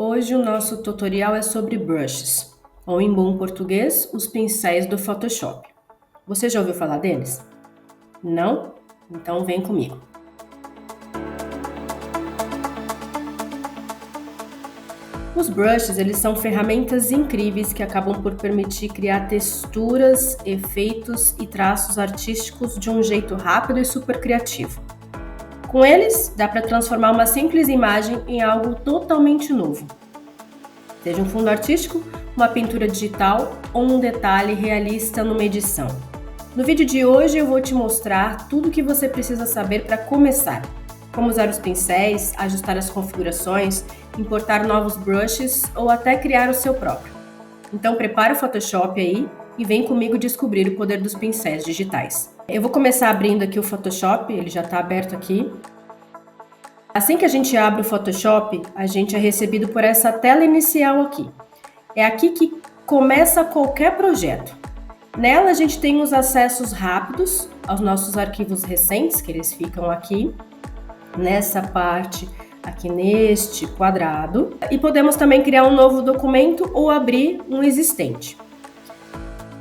Hoje o nosso tutorial é sobre brushes, ou em bom português, os pincéis do Photoshop. Você já ouviu falar deles? Não? Então vem comigo. Os brushes, eles são ferramentas incríveis que acabam por permitir criar texturas, efeitos e traços artísticos de um jeito rápido e super criativo. Com eles, dá para transformar uma simples imagem em algo totalmente novo. Seja um fundo artístico, uma pintura digital ou um detalhe realista numa edição. No vídeo de hoje eu vou te mostrar tudo o que você precisa saber para começar. Como usar os pincéis, ajustar as configurações, importar novos brushes ou até criar o seu próprio. Então prepara o Photoshop aí e vem comigo descobrir o poder dos pincéis digitais. Eu vou começar abrindo aqui o Photoshop, ele já está aberto aqui. Assim que a gente abre o Photoshop, a gente é recebido por essa tela inicial aqui. É aqui que começa qualquer projeto. Nela a gente tem os acessos rápidos aos nossos arquivos recentes, que eles ficam aqui, nessa parte, aqui neste quadrado. E podemos também criar um novo documento ou abrir um existente.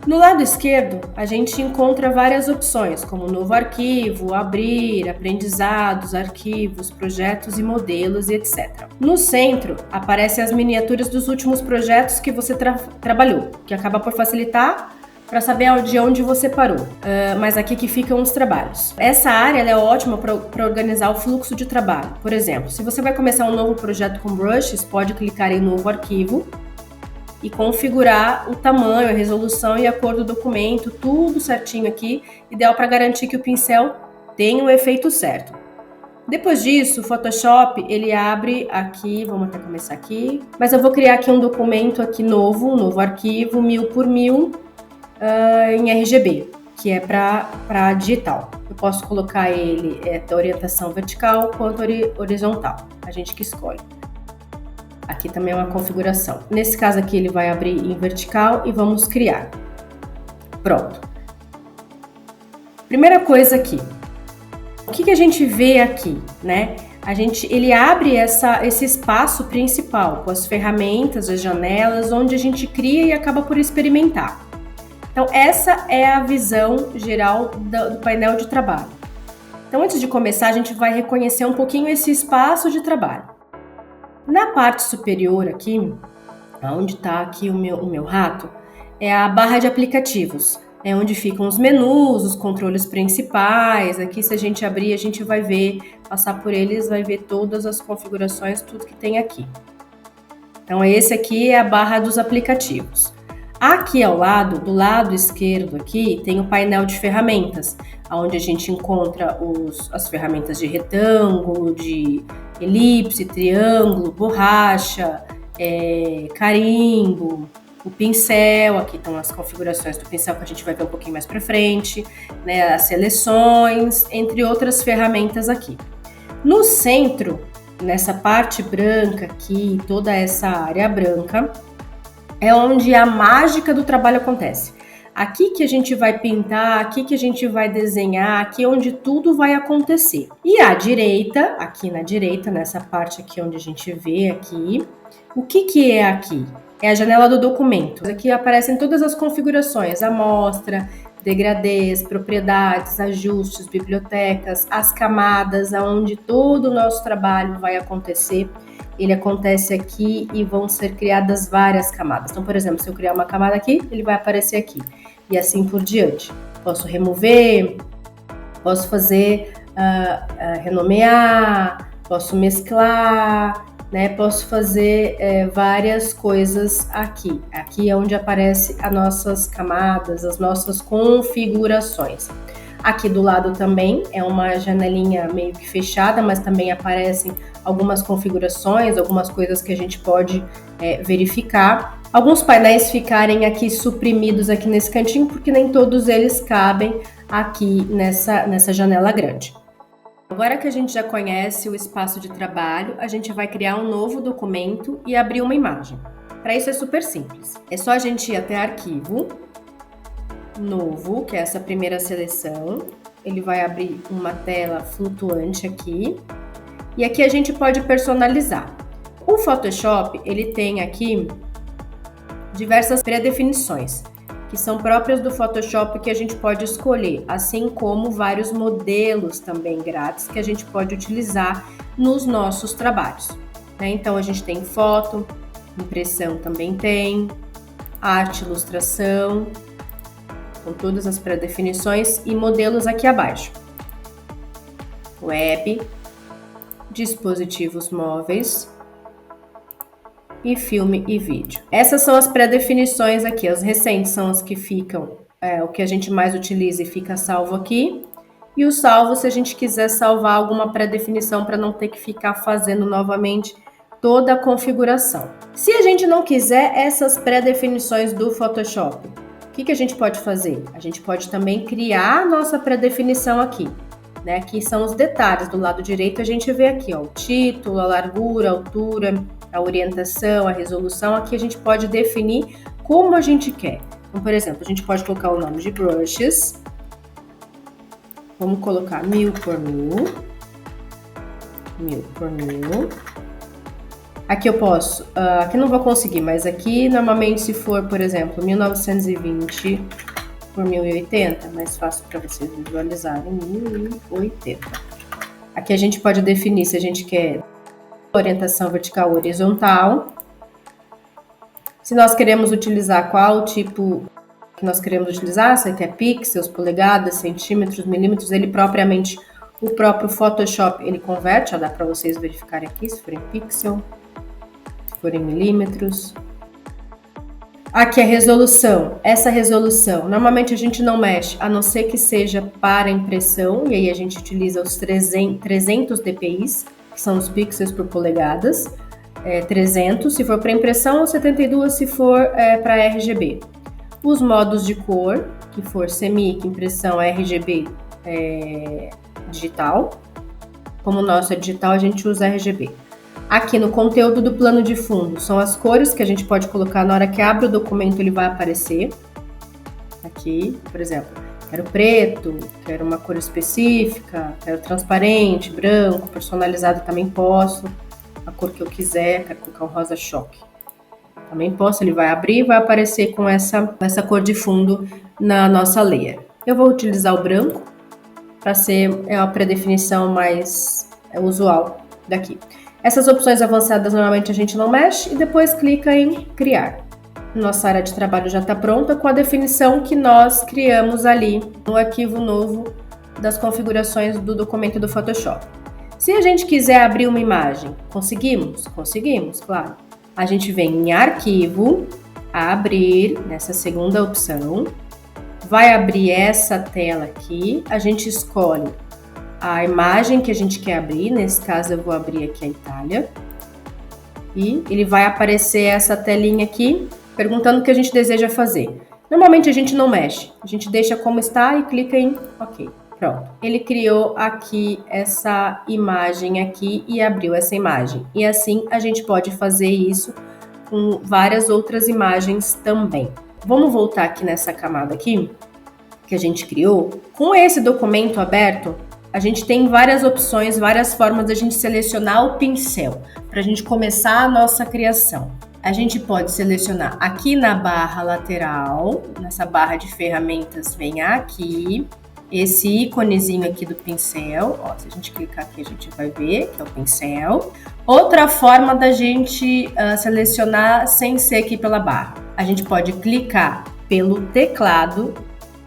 No lado esquerdo, a gente encontra várias opções, como novo arquivo, abrir, aprendizados, arquivos, projetos e modelos, e etc. No centro, aparecem as miniaturas dos últimos projetos que você trabalhou, que acaba por facilitar para saber de onde você parou, mas aqui que ficam os trabalhos. Essa área ela é ótima para organizar o fluxo de trabalho. Por exemplo, se você vai começar um novo projeto com brushes, pode clicar em novo arquivo, e configurar o tamanho, a resolução e a cor do documento, tudo certinho aqui, ideal para garantir que o pincel tenha o efeito certo. Depois disso, o Photoshop, ele abre aqui, vamos até começar aqui, mas eu vou criar aqui um documento aqui novo, um novo arquivo, 1000 por 1000, em RGB, que é para digital. Eu posso colocar ele da orientação vertical quanto horizontal, a gente que escolhe. Aqui também é uma configuração. Nesse caso aqui ele vai abrir em vertical e vamos criar. Pronto. Primeira coisa aqui. O que a gente vê aqui, né? Ele abre esse espaço principal com as ferramentas, as janelas, onde a gente cria e acaba por experimentar. Então essa é a visão geral do painel de trabalho. Então antes de começar a gente vai reconhecer um pouquinho esse espaço de trabalho. Na parte superior aqui, onde está aqui o meu rato, é a barra de aplicativos. É onde ficam os menus, os controles principais. Aqui se a gente abrir, a gente vai ver, passar por eles, vai ver todas as configurações, tudo que tem aqui. Então esse aqui é a barra dos aplicativos. Aqui ao lado, do lado esquerdo aqui, tem o painel de ferramentas, onde a gente encontra as ferramentas de retângulo, de elipse, triângulo, borracha, carimbo, o pincel. Aqui estão as configurações do pincel que a gente vai ver um pouquinho mais para frente, né, as seleções, entre outras ferramentas aqui. No centro, nessa parte branca aqui, toda essa área branca, é onde a mágica do trabalho acontece. Aqui que a gente vai pintar, aqui que a gente vai desenhar, aqui é onde tudo vai acontecer. E à direita, aqui na direita, nessa parte aqui onde a gente vê aqui, o que é aqui? É a janela do documento. Aqui aparecem todas as configurações, amostra, degradês, propriedades, ajustes, bibliotecas, as camadas, aonde todo o nosso trabalho vai acontecer. Ele acontece aqui e vão ser criadas várias camadas. Então, por exemplo, se eu criar uma camada aqui, ele vai aparecer aqui. E assim por diante. Posso remover, posso fazer, renomear, posso mesclar, né? Posso fazer várias coisas aqui. Aqui é onde aparecem as nossas camadas, as nossas configurações. Aqui do lado também é uma janelinha meio que fechada, mas também aparecem algumas configurações, algumas coisas que a gente pode verificar. Alguns painéis ficarem aqui suprimidos aqui nesse cantinho, porque nem todos eles cabem aqui nessa janela grande. Agora que a gente já conhece o espaço de trabalho, a gente vai criar um novo documento e abrir uma imagem. Para isso é super simples. É só a gente ir até Arquivo, Novo, que é essa primeira seleção. Ele vai abrir uma tela flutuante aqui. E aqui a gente pode personalizar. O Photoshop, ele tem aqui diversas pré-definições, que são próprias do Photoshop que a gente pode escolher, assim como vários modelos também grátis que a gente pode utilizar nos nossos trabalhos, né? Então a gente tem foto, impressão também tem, arte, ilustração, com todas as pré-definições e modelos aqui abaixo. Web, dispositivos móveis e filme e vídeo. Essas são as pré-definições aqui, as recentes são as que ficam, o que a gente mais utiliza e fica salvo aqui. E o salvo se a gente quiser salvar alguma pré-definição para não ter que ficar fazendo novamente toda a configuração. Se a gente não quiser essas pré-definições do Photoshop, o que a gente pode fazer? A gente pode também criar a nossa pré-definição aqui, né? Aqui são os detalhes, do lado direito a gente vê aqui, ó, o título, a largura, a altura, a orientação, a resolução. Aqui a gente pode definir como a gente quer. Então, por exemplo, a gente pode colocar o nome de brushes. Vamos colocar 1000 por 1000. 1000 por 1000. Aqui eu posso, aqui não vou conseguir, mas aqui normalmente se for, por exemplo, 1920 por 1080, mais fácil para vocês visualizarem, 1080. Aqui a gente pode definir se a gente quer orientação vertical ou horizontal. Se nós queremos utilizar qual tipo que nós queremos utilizar, se quer pixels, polegadas, centímetros, milímetros, ele propriamente, o próprio Photoshop, ele converte, ó, dá para vocês verificarem aqui, se for em pixel, se for em milímetros. Aqui a resolução, essa resolução, normalmente a gente não mexe, a não ser que seja para impressão, e aí a gente utiliza os 300 dpi, que são os pixels por polegadas, 300 se for para impressão ou 72 se for para RGB. Os modos de cor, que for CMYK, impressão, RGB, digital. Como o nosso é digital, a gente usa RGB. Aqui no conteúdo do plano de fundo, são as cores que a gente pode colocar na hora que abre o documento, ele vai aparecer. Aqui, por exemplo, quero preto, quero uma cor específica, quero transparente, branco, personalizado também posso. A cor que eu quiser, quero colocar um rosa choque. Também posso, ele vai abrir e vai aparecer com essa cor de fundo na nossa layer. Eu vou utilizar o branco para ser a pré-definição mais usual daqui. Essas opções avançadas normalmente a gente não mexe e depois clica em criar. Nossa área de trabalho já está pronta com a definição que nós criamos ali no arquivo novo das configurações do documento do Photoshop. Se a gente quiser abrir uma imagem, conseguimos? Conseguimos, claro. A gente vem em arquivo, abrir, nessa segunda opção, vai abrir essa tela aqui, a gente escolhe a imagem que a gente quer abrir, nesse caso eu vou abrir aqui a Itália, e ele vai aparecer essa telinha aqui, perguntando o que a gente deseja fazer. Normalmente a gente não mexe, a gente deixa como está e clica em OK. Pronto, ele criou aqui essa imagem aqui e abriu essa imagem. E assim a gente pode fazer isso com várias outras imagens também. Vamos voltar aqui nessa camada aqui, que a gente criou. Com esse documento aberto, a gente tem várias opções, várias formas de a gente selecionar o pincel, para a gente começar a nossa criação. A gente pode selecionar aqui na barra lateral, nessa barra de ferramentas, vem aqui, esse íconezinho aqui do pincel, ó, se a gente clicar aqui a gente vai ver que é o pincel. Outra forma da gente selecionar sem ser aqui pela barra, a gente pode clicar pelo teclado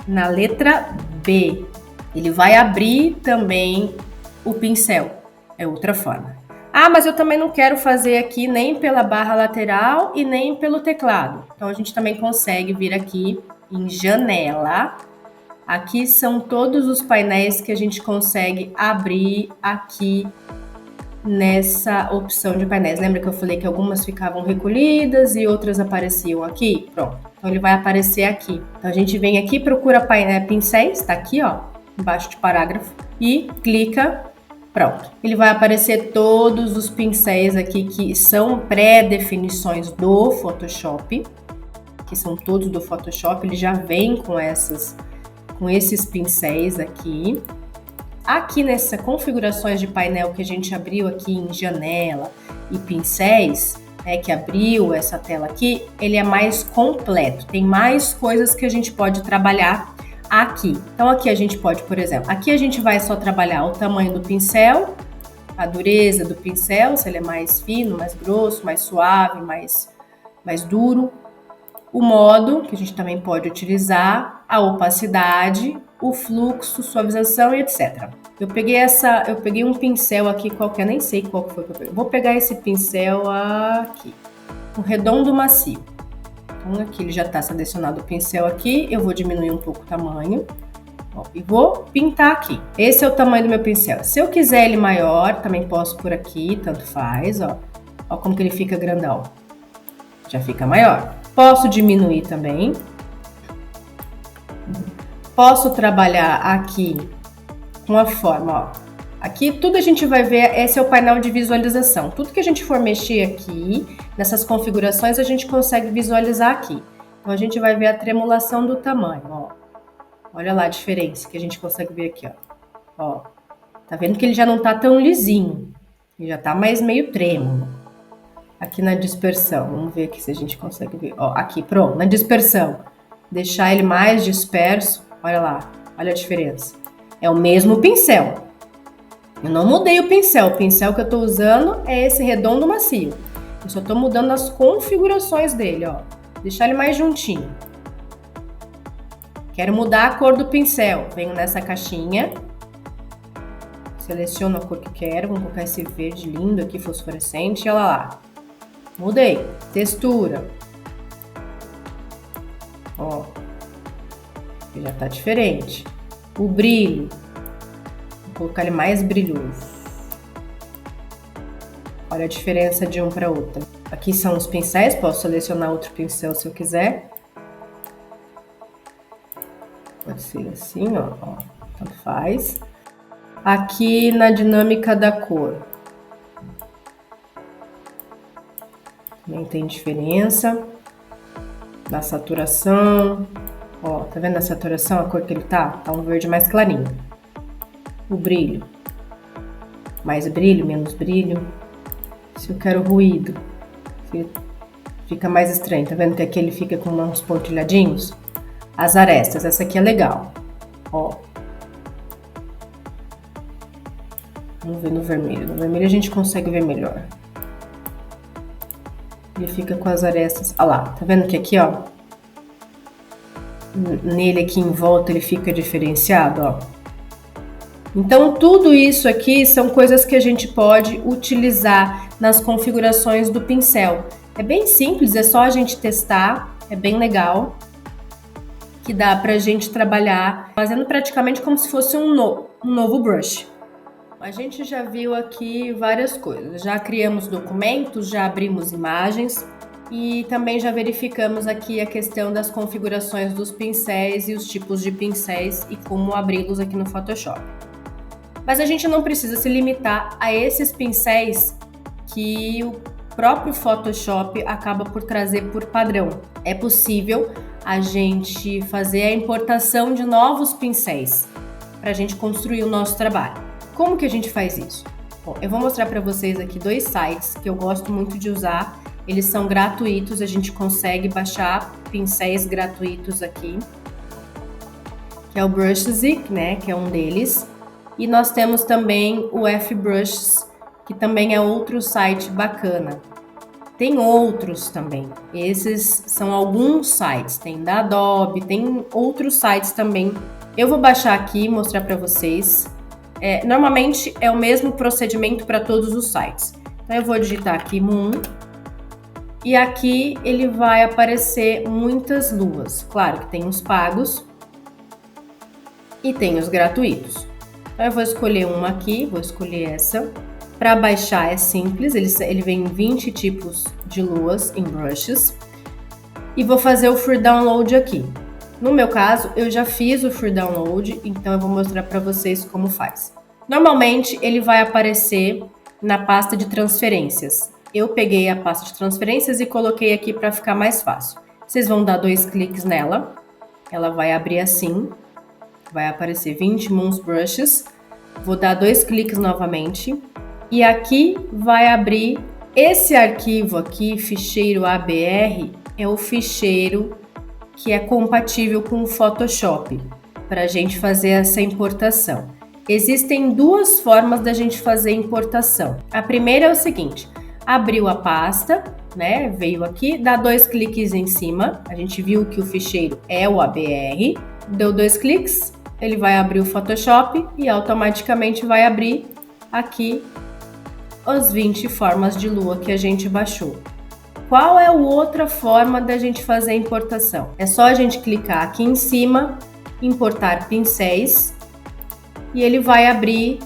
na letra B, ele vai abrir também o pincel, é outra forma. Ah, mas eu também não quero fazer aqui nem pela barra lateral e nem pelo teclado, então a gente também consegue vir aqui em janela. Aqui são todos os painéis que a gente consegue abrir aqui nessa opção de painéis. Lembra que eu falei que algumas ficavam recolhidas e outras apareciam aqui? Pronto, então ele vai aparecer aqui. Então a gente vem aqui, procura pincéis, tá aqui ó, embaixo de parágrafo, e clica, pronto. Ele vai aparecer todos os pincéis aqui que são pré-definições do Photoshop, que são todos do Photoshop, ele já vem com esses pincéis aqui. Aqui nessa configurações de painel que a gente abriu aqui em janela e pincéis, que abriu essa tela aqui, ele é mais completo, tem mais coisas que a gente pode trabalhar aqui. Então aqui a gente pode, por exemplo, aqui a gente vai só trabalhar o tamanho do pincel, a dureza do pincel, se ele é mais fino, mais grosso, mais suave, mais duro, o modo, que a gente também pode utilizar, a opacidade, o fluxo, suavização e etc. Eu peguei um pincel aqui qualquer, nem sei qual foi que eu peguei. Vou pegar esse pincel aqui, um redondo macio. Então aqui ele já está selecionado o pincel aqui, eu vou diminuir um pouco o tamanho. E vou pintar aqui. Esse é o tamanho do meu pincel. Se eu quiser ele maior, também posso por aqui, tanto faz, ó. Ó como que ele fica grandão. Já fica maior. Posso diminuir também. Posso trabalhar aqui com a forma, ó. Aqui tudo a gente vai ver, esse é o painel de visualização. Tudo que a gente for mexer aqui, nessas configurações, a gente consegue visualizar aqui. Então a gente vai ver a tremulação do tamanho, ó. Olha lá a diferença que a gente consegue ver aqui, ó. Tá vendo que ele já não tá tão lisinho. Ele já tá mais meio trêmulo. Aqui na dispersão, vamos ver aqui se a gente consegue ver. Ó, aqui, pronto, na dispersão. Deixar ele mais disperso, olha lá, olha a diferença. É o mesmo pincel. Eu não mudei o pincel que eu tô usando é esse redondo macio. Eu só tô mudando as configurações dele, ó. Deixar ele mais juntinho. Quero mudar a cor do pincel. Venho nessa caixinha. Seleciono a cor que quero. Vamos colocar esse verde lindo aqui, fosforescente. Olha lá. Mudei. Textura. Ó. Já tá diferente. O brilho. Vou colocar ele mais brilhoso. Olha a diferença de um para outro. Aqui são os pincéis. Posso selecionar outro pincel se eu quiser. Pode ser assim, ó, tanto faz. Aqui na dinâmica da cor. Também tem diferença. Na saturação. Ó, tá vendo a saturação, a cor que ele tá? Tá um verde mais clarinho. O brilho. Mais brilho, menos brilho. Se eu quero ruído, fica mais estranho. Tá vendo que aqui ele fica com uns pontilhadinhos? As arestas, essa aqui é legal, ó. Vamos ver no vermelho. No vermelho a gente consegue ver melhor. Ele fica com as arestas, ó lá, tá vendo que aqui, ó, nele aqui em volta ele fica diferenciado, ó. Então tudo isso aqui são coisas que a gente pode utilizar nas configurações do pincel. É bem simples, é só a gente testar, é bem legal. Que dá pra gente trabalhar fazendo praticamente como se fosse um novo brush. A gente já viu aqui várias coisas, já criamos documentos, já abrimos imagens e também já verificamos aqui a questão das configurações dos pincéis e os tipos de pincéis e como abri-los aqui no Photoshop. Mas a gente não precisa se limitar a esses pincéis que o próprio Photoshop acaba por trazer por padrão. É possível a gente fazer a importação de novos pincéis para a gente construir o nosso trabalho. Como que a gente faz isso? Bom, eu vou mostrar para vocês aqui dois sites que eu gosto muito de usar. Eles são gratuitos, a gente consegue baixar pincéis gratuitos aqui, que é o Brushzik, né, que é um deles. E nós temos também o F-Brushes, que também é outro site bacana. Tem outros também. Esses são alguns sites. Tem da Adobe, tem outros sites também. Eu vou baixar aqui e mostrar para vocês. Normalmente é o mesmo procedimento para todos os sites. Então eu vou digitar aqui Moon. E aqui ele vai aparecer muitas luas. Claro que tem os pagos e tem os gratuitos. Então eu vou escolher uma aqui, vou escolher essa. Para baixar é simples, ele vem em 20 tipos de luas em brushes. E vou fazer o free download aqui. No meu caso, eu já fiz o free download, então eu vou mostrar para vocês como faz. Normalmente ele vai aparecer na pasta de transferências. Eu peguei a pasta de transferências e coloquei aqui para ficar mais fácil. Vocês vão dar 2 cliques nela, ela vai abrir assim, vai aparecer 20 Moons Brushes. Vou dar 2 cliques novamente e aqui vai abrir esse arquivo aqui, ficheiro ABR, é o ficheiro que é compatível com o Photoshop para a gente fazer essa importação. Existem 2 formas da gente fazer importação. A primeira é o seguinte: abriu a pasta, né? Veio aqui, dá 2 cliques em cima. A gente viu que o ficheiro é o ABR. Deu 2 cliques, ele vai abrir o Photoshop e automaticamente vai abrir aqui as 20 formas de lua que a gente baixou. Qual é a outra forma da gente fazer a importação? É só a gente clicar aqui em cima, importar pincéis, e ele vai abrir.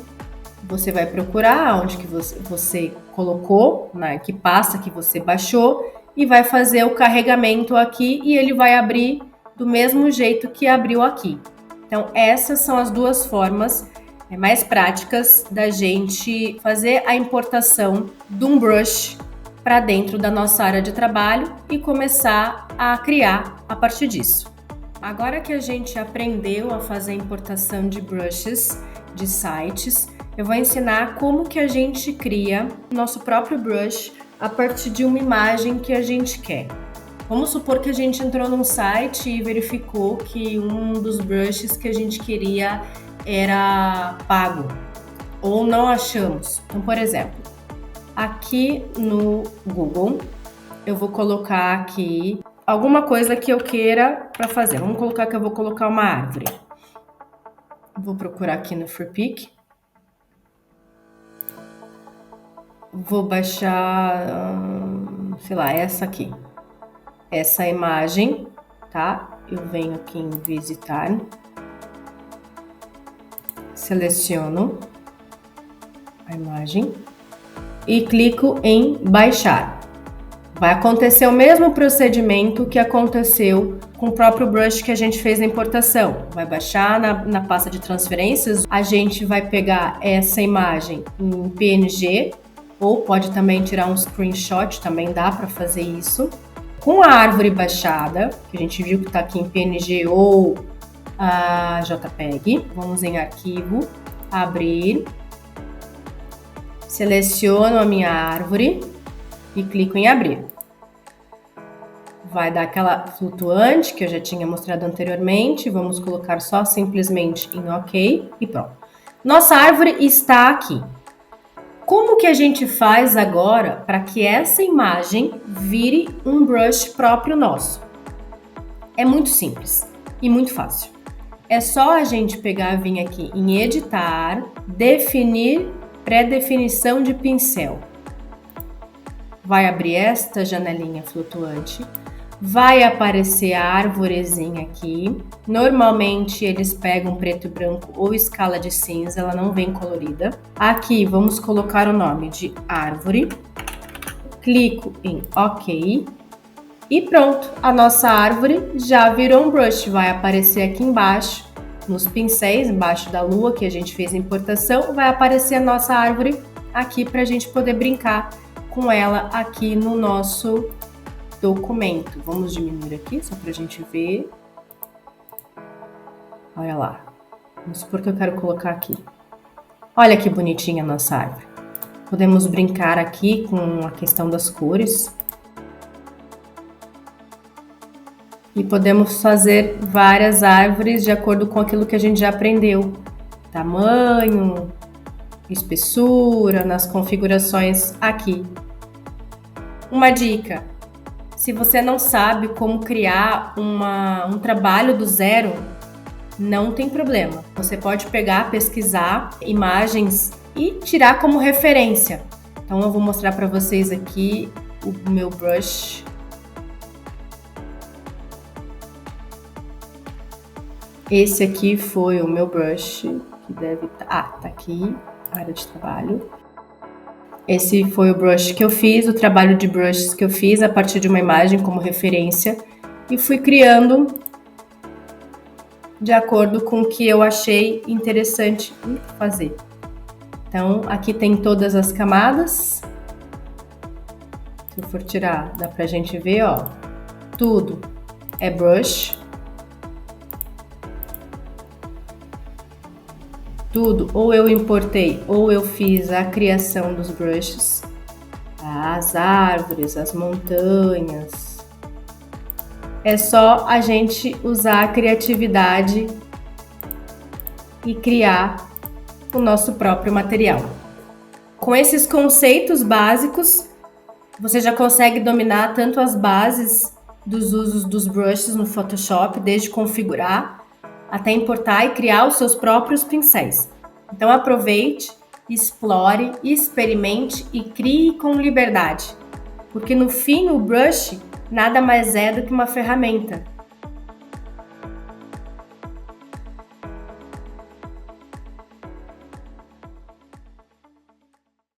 Você vai procurar onde que você colocou, né, que pasta que você baixou, e vai fazer o carregamento aqui e ele vai abrir do mesmo jeito que abriu aqui. Então essas são as 2 formas mais práticas da gente fazer a importação de um brush para dentro da nossa área de trabalho e começar a criar a partir disso. Agora que a gente aprendeu a fazer a importação de brushes de sites, eu vou ensinar como que a gente cria nosso próprio brush a partir de uma imagem que a gente quer. Vamos supor que a gente entrou num site e verificou que um dos brushes que a gente queria era pago ou não achamos. Então, por exemplo, aqui no Google eu vou colocar aqui alguma coisa que eu queira para fazer. Vamos colocar que eu vou colocar uma árvore. Vou procurar aqui no Freepik. Vou baixar, sei lá, essa aqui. Essa imagem, tá? Eu venho aqui em visitar. Seleciono a imagem e clico em baixar. Vai acontecer o mesmo procedimento que aconteceu com o próprio brush que a gente fez na importação. Vai baixar na pasta de transferências, a gente vai pegar essa imagem em PNG, ou pode também tirar um screenshot, também dá para fazer isso. Com a árvore baixada, que a gente viu que está aqui em PNG ou a JPEG, vamos em arquivo, abrir, seleciono a minha árvore e clico em abrir. Vai dar aquela flutuante que eu já tinha mostrado anteriormente, vamos colocar só simplesmente em OK e pronto. Nossa árvore está aqui. Como que a gente faz agora para que essa imagem vire um brush próprio nosso? É muito simples e muito fácil. É só a gente pegar, vir aqui em editar, definir pré-definição de pincel. Vai abrir esta janelinha flutuante, vai aparecer a arvorezinha aqui. Normalmente eles pegam preto e branco ou escala de cinza, ela não vem colorida. Aqui vamos colocar o nome de árvore, clico em OK e pronto, a nossa árvore já virou um brush. Vai aparecer aqui embaixo, nos pincéis, embaixo da lua que a gente fez a importação, vai aparecer a nossa árvore aqui para a gente poder brincar com ela aqui no nosso documento. Vamos diminuir aqui só para a gente ver. Olha lá. Vamos supor que eu quero colocar aqui. Olha que bonitinha a nossa árvore. Podemos brincar aqui com a questão das cores. E podemos fazer várias árvores de acordo com aquilo que a gente já aprendeu. Tamanho, espessura, nas configurações aqui. Uma dica: se você não sabe como criar um trabalho do zero, não tem problema. Você pode pegar, pesquisar imagens e tirar como referência. Então eu vou mostrar para vocês aqui o meu brush. Esse aqui foi o meu brush, que deve estar... tá aqui, área de trabalho. Esse foi o brush que eu fiz, o trabalho de brushes que eu fiz a partir de uma imagem como referência. E fui criando de acordo com o que eu achei interessante fazer. Então, aqui tem todas as camadas. Se eu for tirar, dá pra gente ver, ó. Tudo é brush. tudo, ou eu importei, ou eu fiz a criação dos brushes, as árvores, as montanhas. É só a gente usar a criatividade e criar o nosso próprio material. Com esses conceitos básicos, você já consegue dominar tanto as bases dos usos dos brushes no Photoshop, desde configurar até importar e criar os seus próprios pincéis. Então aproveite, explore, experimente e crie com liberdade, porque no fim o brush nada mais é do que uma ferramenta